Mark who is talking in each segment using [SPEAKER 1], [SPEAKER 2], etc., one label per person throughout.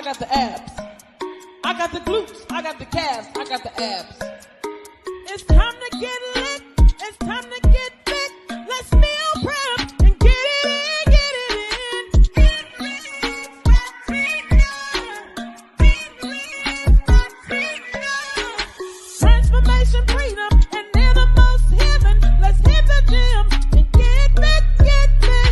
[SPEAKER 1] got the abs. I got the glutes, I got the calves, I got the abs. It's time to get lit, it's time to get fit. Let's meal prep and get it in, get it in. Transformation freedom and innermost heaven. Let's hit the gym and get fit, get fit.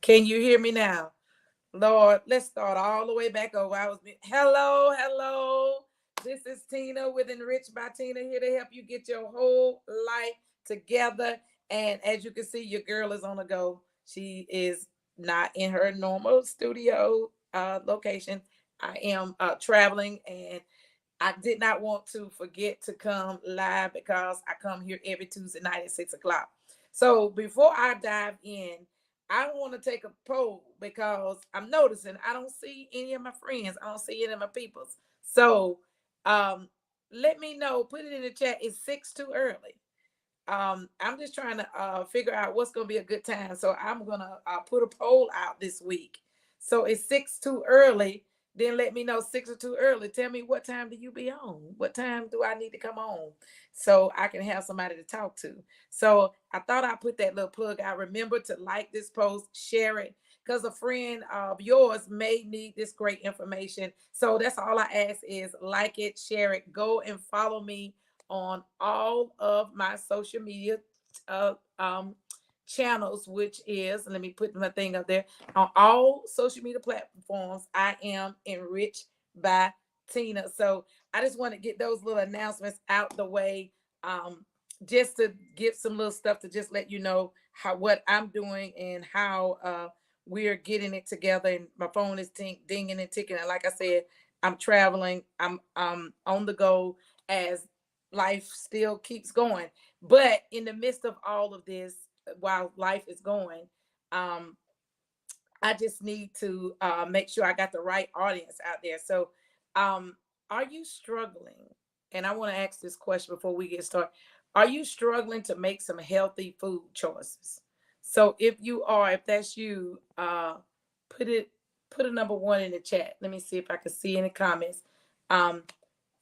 [SPEAKER 2] Can you hear me now? Lord, let's start all the way back over. Hello, hello. This is Tina with Enriched by Tina, here to help you get your whole life together. And as you can see, your girl is on the go. She is not in her normal studio location. I am traveling, and I did not want to forget to come live because I come here every Tuesday night at 6 o'clock. So before I dive in, I want to take a poll because I'm noticing I don't see any of my friends. I don't see any of my peoples. So um, let me know. Put it in the chat. Is 6 too early? I'm just trying to figure out what's going to be a good time. So I'm going to put a poll out this week. So is 6 too early? Then let me know 6 or too early. Tell me, what time do you be on? What time do I need to come on so I can have somebody to talk to? So I thought I'd put that little plug out. Remember to like this post, share it, because a friend of yours may need this great information. So that's all I ask is like it, share it, go and follow me on all of my social media uh, um, channels, which is, let me put my thing up there, on all social media platforms. I am Enriched by Tina. So I just want to get those little announcements out the way, just to give some little stuff to just let you know what I'm doing and how we're getting it together. And my phone is dinging and ticking. And like I said, I'm traveling. I'm on the go as life still keeps going. But in the midst of all of this, while life is going, um, I just need to make sure I got the right audience out there. So, are you struggling? And I want to ask this question before we get started. Are you struggling to make some healthy food choices? So, if you are, if that's you, put it put a number one in the chat. Let me see if I can see any comments. Um,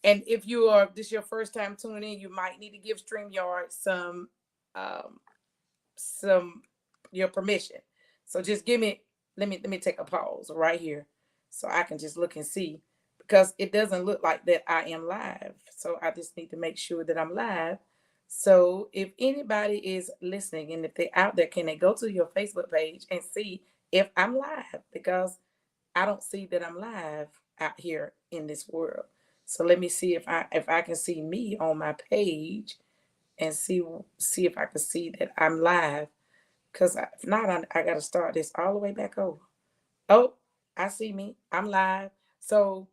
[SPEAKER 2] and if you are this your first time tuning in, you might need to give StreamYard um, some your permission. So just give me let me take a pause right here so I can just look and see, because it doesn't look like that I am live. So I just need to make sure that I'm live. So if anybody is listening and if they're out there, can they go to your Facebook page and see if I'm live? Because I don't see that I'm live out here in this world. So let me see if I can see me on my page and see if I can see that I'm live. Cause if not, I got to start this all the way back over. Oh, I see me. I'm live. So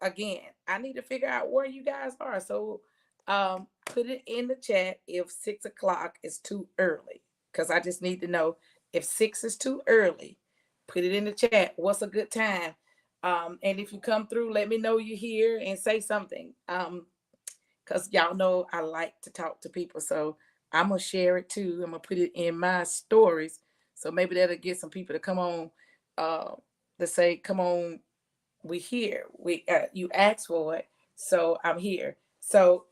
[SPEAKER 2] again, I need to figure out where you guys are. So put it in the chat if 6 o'clock is too early. Cause I just need to know if 6 is too early. Put it in the chat. What's a good time? And if you come through, let me know you're here and say something. Because y'all know I like to talk to people. So I'm going to share it too. I'm going to put it in my stories. So maybe that'll get some people to come on, uh, to say, come on, we here. You asked for it. So I'm here. So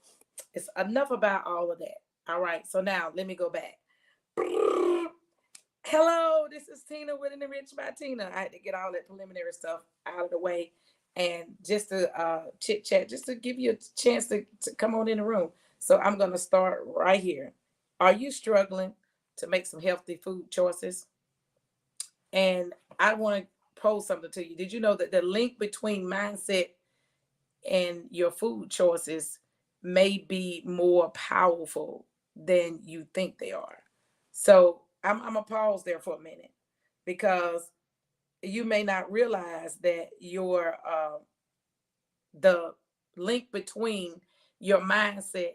[SPEAKER 2] It's enough about all of that. All right. So now let me go back. Hello, this is Tina with an Rich by Tina. I had to get all that preliminary stuff out of the way and just to chit chat, just to give you a chance to come on in the room. So I'm going to start right here. Are you struggling to make some healthy food choices? And I want to pose something to you. Did you know that the link between mindset and your food choices may be more powerful than you think they are? So I'm gonna pause there for a minute because you may not realize that your the link between your mindset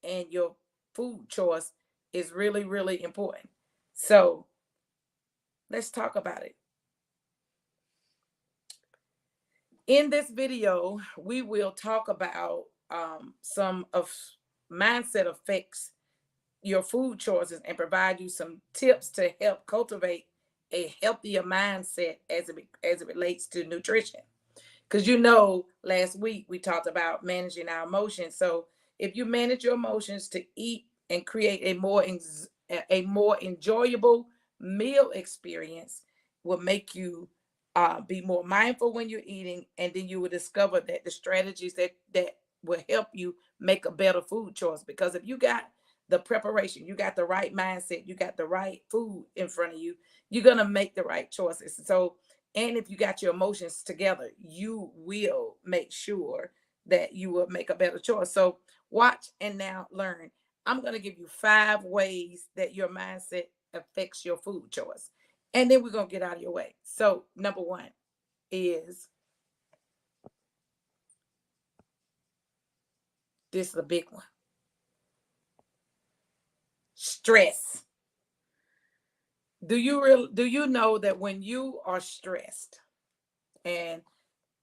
[SPEAKER 2] and your food choice is really, really important. So let's talk about it. In this video, we will talk about some of mindset affects your food choices and provide you some tips to help cultivate a healthier mindset as it relates to nutrition. Because last week we talked about managing our emotions. So if you manage your emotions to eat and create a more enjoyable meal experience, will make you be more mindful when you're eating, and then you will discover that the strategies that will help you make a better food choice. Because if you got the preparation, you got the right mindset, you got the right food in front of you, you're gonna make the right choices. So, and if you got your emotions together, you will make sure that you will make a better choice. So watch and now learn. I'm going to give you 5 ways that your mindset affects your food choice. And then we're going to get out of your way. So, number 1 is, this is a big one: stress. Do you know that when you are stressed, and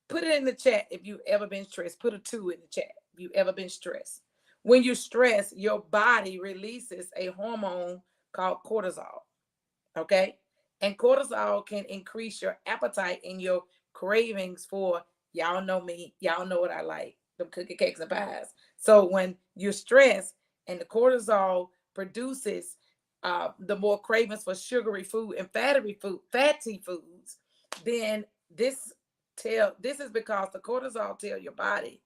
[SPEAKER 2] put it in the chat if you've ever been stressed, put a 2 in the chat if you've ever been stressed. When you're stressed, your body releases a hormone called cortisol. Okay. And cortisol can increase your appetite and your cravings for, y'all know me, y'all know what I like, them cookie cakes and pies. So when you're stressed and the cortisol produces the more cravings for sugary food and fatty foods, then this is because the cortisol tell your body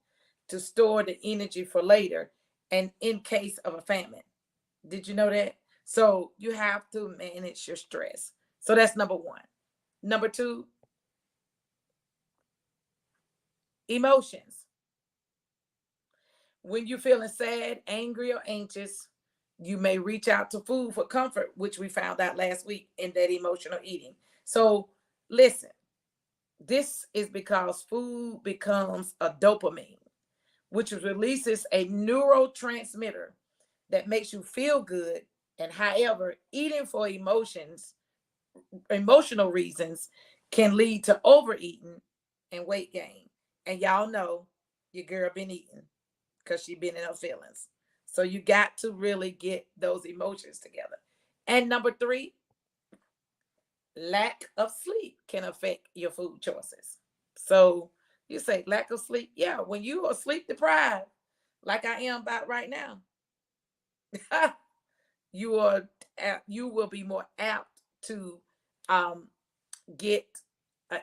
[SPEAKER 2] to store the energy for later and in case of a famine. Did you know that? So you have to manage your stress. So that's number 1. Number 2, emotions. When you're feeling sad, angry, or anxious, you may reach out to food for comfort, which we found out last week in that emotional eating. So listen, this is because food becomes a dopamine, which releases a neurotransmitter that makes you feel good. And however, eating for emotional reasons can lead to overeating and weight gain. And y'all know your girl been eating because she been in her feelings. So you got to really get those emotions together. And number 3, lack of sleep can affect your food choices. So you say lack of sleep. Yeah, when you are sleep deprived, like I am about right now, you are you will be more apt to um, get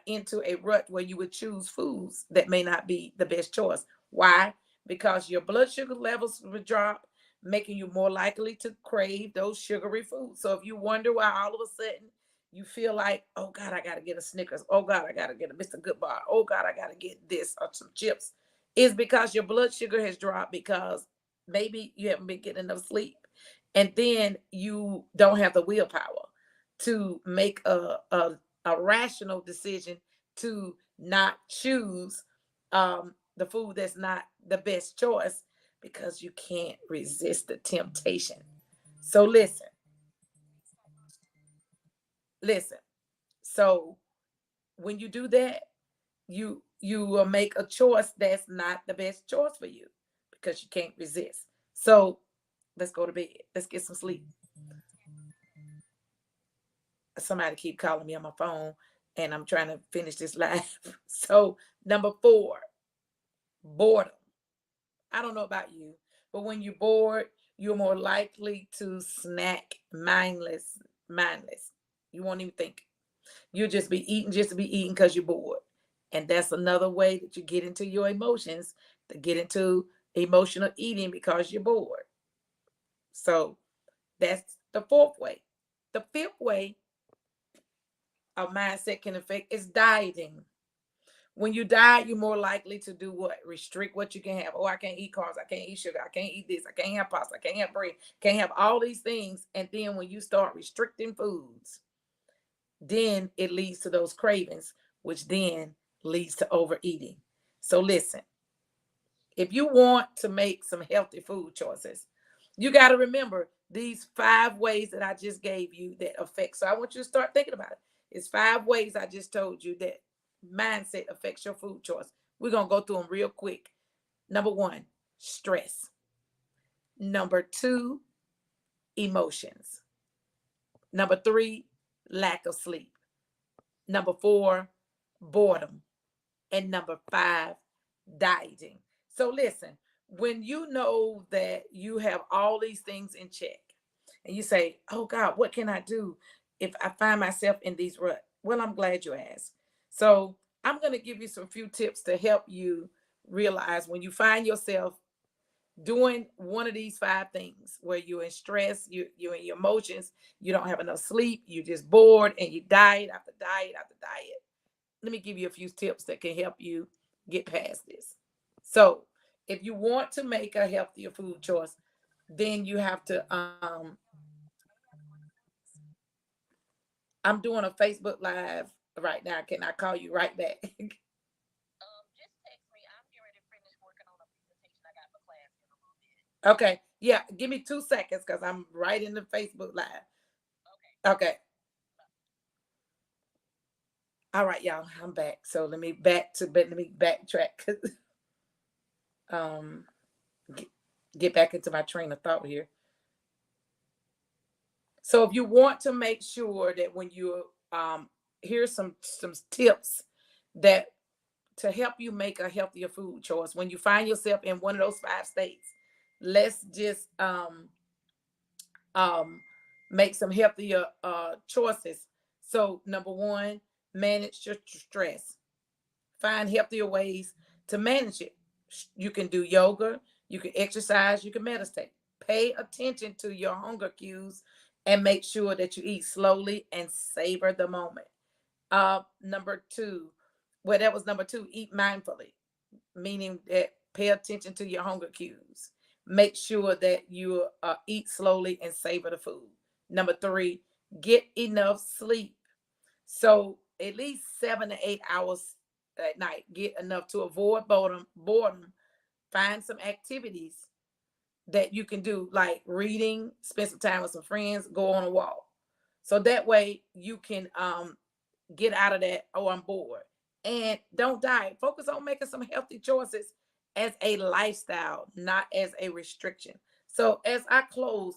[SPEAKER 2] into a rut where you would choose foods that may not be the best choice. Why? Because your blood sugar levels will drop, making you more likely to crave those sugary foods. So if you wonder why all of a sudden you feel like, oh God, I gotta get a Snickers. Oh God, I gotta get a Mr. Good Bar. Oh God, I gotta get this or some chips, is because your blood sugar has dropped because maybe you haven't been getting enough sleep. And then you don't have the willpower to make a rational decision to not choose the food that's not the best choice because you can't resist the temptation. So listen. So when you do that, you will make a choice that's not the best choice for you because you can't resist. So let's go to bed. Let's get some sleep. Somebody keep calling me on my phone and I'm trying to finish this live. So number 4, boredom. I don't know about you, But when you're bored, you're more likely to snack mindless. You won't even think. You'll just be eating just to be eating because you're bored. And that's another way that you get into your emotions, to get into emotional eating because you're bored. So that's the fourth way. The fifth way a mindset can affect is dieting. When you diet, you're more likely to do what? Restrict what you can have. Oh, I can't eat carbs. I can't eat sugar. I can't eat this. I can't have pasta. I can't have bread. Can't have all these things. And then when you start restricting foods, then it leads to those cravings, which then leads to overeating. So listen, if you want to make some healthy food choices, you got to remember these 5 ways that I just gave you that affect. So I want you to start thinking about it. It's 5 ways I just told you that mindset affects your food choice. We're going to go through them real quick. Number 1, stress. Number 2, emotions. Number 3, lack of sleep. Number 4, boredom. And number 5, dieting. So listen, when you know that you have all these things in check and you say, oh God, what can I do if I find myself in these ruts? Well, I'm glad you asked. So I'm going to give you some few tips to help you realize when you find yourself doing one of these 5 things where you're in stress, you're in your emotions, you don't have enough sleep, you're just bored, and you diet after diet after diet. Let me give you a few tips that can help you get past this. So if you want to make a healthier food choice, then you have to, I'm doing a Facebook Live right now. Can I call you right back?
[SPEAKER 3] Just text me. I'm getting ready to finish working on a presentation I got for class in a little bit.
[SPEAKER 2] Okay. Yeah. Give me 2 seconds because I'm right in the Facebook Live. Okay. All right, y'all. I'm back. So let me backtrack. Get back into my train of thought here. So if you want to make sure that when you here's some tips that to help you make a healthier food choice when you find yourself in one of those 5 states. Let's just make some healthier choices. So number 1, manage your stress. Find healthier ways to manage it. You can do yoga, you can exercise, you can meditate. Pay attention to your hunger cues and make sure that you eat slowly and savor the moment. Number 2, well, that was number 2, eat mindfully, meaning that pay attention to your hunger cues. Make sure that you eat slowly and savor the food. Number 3, get enough sleep. So at least 7 to 8 hours at night. Get enough to avoid boredom. Find some activities that you can do, like reading, spend some time with some friends, go on a walk. So that way you can get out of that, oh, I'm bored. And don't diet. Focus on making some healthy choices as a lifestyle, not as a restriction. So as I close,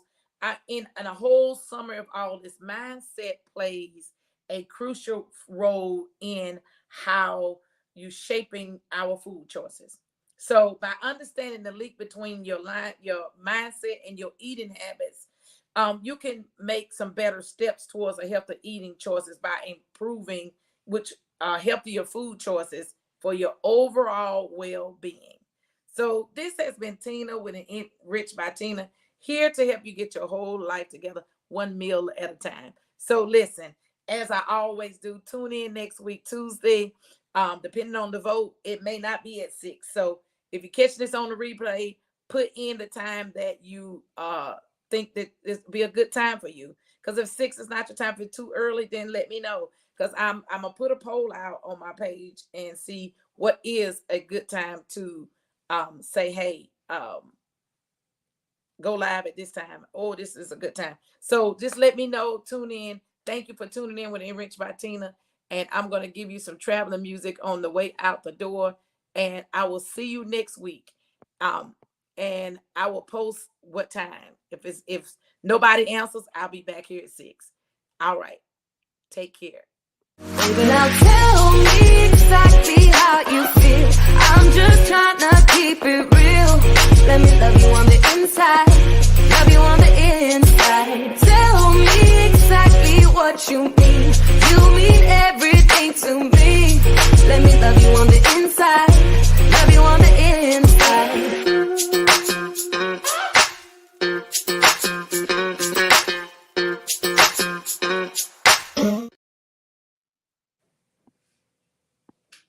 [SPEAKER 2] in a whole summary of all this, mindset plays a crucial role in how you shaping our food choices. So by understanding the link between your mindset and your eating habits, you can make some better steps towards a healthy eating choices by improving which healthier food choices for your overall well-being. So this has been Tina with an Rich by Tina, here to help you get your whole life together, one meal at a time. So listen, as I always do, tune in next week, Tuesday. Depending on the vote, it may not be at 6. So if you catch this on the replay, put in the time that you think that this will be a good time for you. Because if 6 is not your time, if it's too early, then let me know. Because I'm gonna put a poll out on my page and see what is a good time to say, hey, go live at this time. Oh, this is a good time. So just let me know. Tune in. Thank you for tuning in with Enriched by Tina. And I'm going to give you some traveling music on the way out the door. And I will see you next week. And I will post what time. If nobody answers, I'll be back here at 6. All right. Take care.
[SPEAKER 4] Baby, now tell me exactly how you feel. I'm just trying to keep it real.